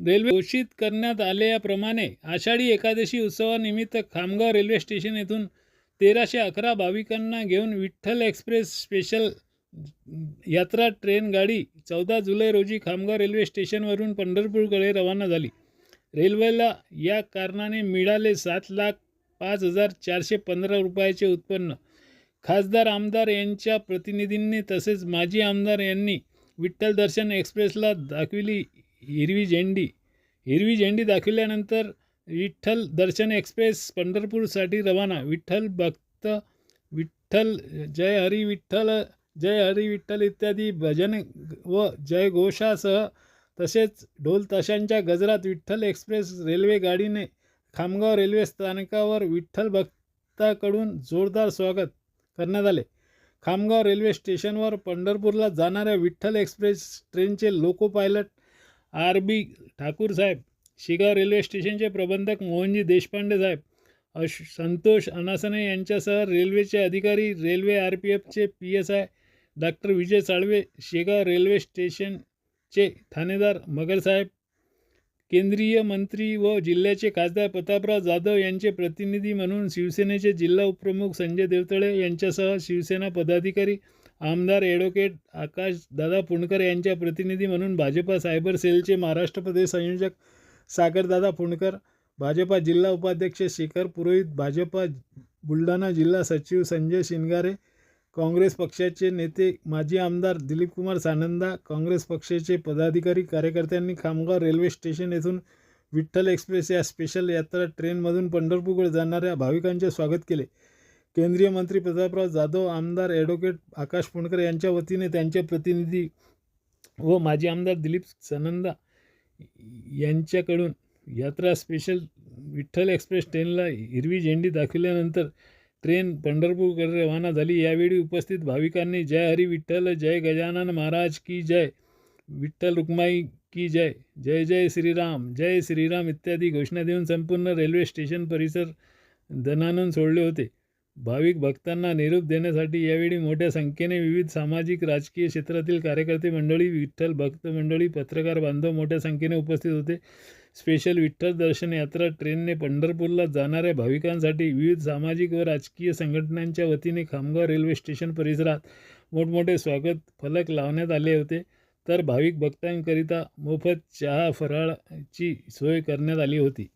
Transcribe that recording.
Railway घोषित करण्यात आल्याप्रमाणे आषाढी एकादशी उत्सवानिमित्त खामगाव रेल्वे स्टेशन येथून 1311 भाविकांना घेऊन विठ्ठल एक्सप्रेस स्पेशल यात्रा ट्रेन गाडी 14 जुलै रोजी खामगाव रेल्वे स्टेशनवरून पंढरपूरकडे रवाना झाली. रेल्वेला या कारणाने मिळाले 7,05,415 रुपयाचे उत्पन्न. खासदार आमदार यांच्या प्रतिनिधींनी तसेच माजी आमदार यांनी विठ्ठल दर्शन एक्सप्रेसला दाखविली हिरवी झेंडी. हिरवी झेंडी दाखविल्यानंतर विठ्ठल दर्शन एक्सप्रेस पंढरपूरसाठी रवाना. विठ्ठल भक्त, विठ्ठल, जय हरी विठ्ठल, जय हरी विठ्ठल इत्यादी भजन व जयघोषासह तसेच ढोल ताशांच्या गजरात विठ्ठल एक्सप्रेस रेल्वे गाडीने खामगाव रेल्वे स्थानकावर विठ्ठल भक्ताकडून जोरदार स्वागत करण्यात आले. खामगाव रेल्वे स्टेशनवर पंढरपूरला जाणाऱ्या विठ्ठल एक्सप्रेस ट्रेनचे लोको पायलट RB ठाकूर साहेब, शिगाव रेल्वे स्टेशनचे प्रबंधक मोहनजी देशपांडे साहेब, संतोष अनासने यांच्यासह रेल्वेचे अधिकारी, रेल्वे RPFचे PSI डॉक्टर विजय साळवे, शेगाव रेल्वे स्टेशनचे ठाणेदार मगरसाहेब, केंद्रीय मंत्री व जिल्ह्याचे खासदार प्रतापराव जाधव यांचे प्रतिनिधी म्हणून शिवसेनेचे जिल्हा उपप्रमुख संजय देवतळे यांच्यासह शिवसेना पदाधिकारी, आमदार ॲडव्होकेट आकाशदादा पुणकर यांच्या प्रतिनिधी म्हणून भाजपा सायबर सेलचे महाराष्ट्र प्रदेश संयोजक सागरदादा पुणकर, भाजपा जिल्हा उपाध्यक्ष शेखर पुरोहित, भाजपा बुलढाणा जिल्हा सचिव संजय शिनगारे, काँग्रेस पक्षाचे नेते माजी आमदार दिलीपकुमार सानंदा, काँग्रेस पक्षाचे पदाधिकारी कार्यकर्त्यांनी खामगाव रेल्वे स्टेशन येथून विठ्ठल एक्सप्रेस या स्पेशल यात्रा ट्रेनमधून पंढरपूरकडे जाणाऱ्या भाविकांचे स्वागत केले. केंद्रीय मंत्री प्रतापराव जाधव, आमदार ॲडव्होकेट आकाश पुणकर यांच्या वतीने त्यांचे प्रतिनिधी व माजी आमदार दिलीप सानंदा यांच्याकडून यात्रा स्पेशल विठ्ठल एक्सप्रेस ट्रेनला हिरवी झेंडी दाखविल्यानंतर ट्रेन पंढरपूरकडे रवाना झाली. यावेळी उपस्थित भाविकांनी जय हरी विठ्ठल, जय गजानन महाराज की जय, विठ्ठल रुक्माई की जय, जय जय श्रीराम इत्यादी घोषणा देऊन संपूर्ण रेल्वे स्टेशन परिसर दणाणून सोडले होते. भाविक भक्तांना निरोप देण्यासाठी यावेळी मोठ्या संख्येने विविध सामाजिक राजकीय क्षेत्रातील कार्यकर्ते मंडळी, विठ्ठल भक्त मंडळी, पत्रकार बांधव मोठ्या संख्येने उपस्थित होते. स्पेशल विठ्ठल दर्शन यात्रा ट्रेनने पंढरपूरला जाणाऱ्या भाविकांसाठी विविध सामाजिक व राजकीय संघटनांच्या वतीने खामगाव रेल्वे स्टेशन परिसरात मोठमोठे स्वागत फलक लावण्यात आले होते. तर भाविक भक्तांकरिता मोफत चहा फराळाची सोय करण्यात आली होती.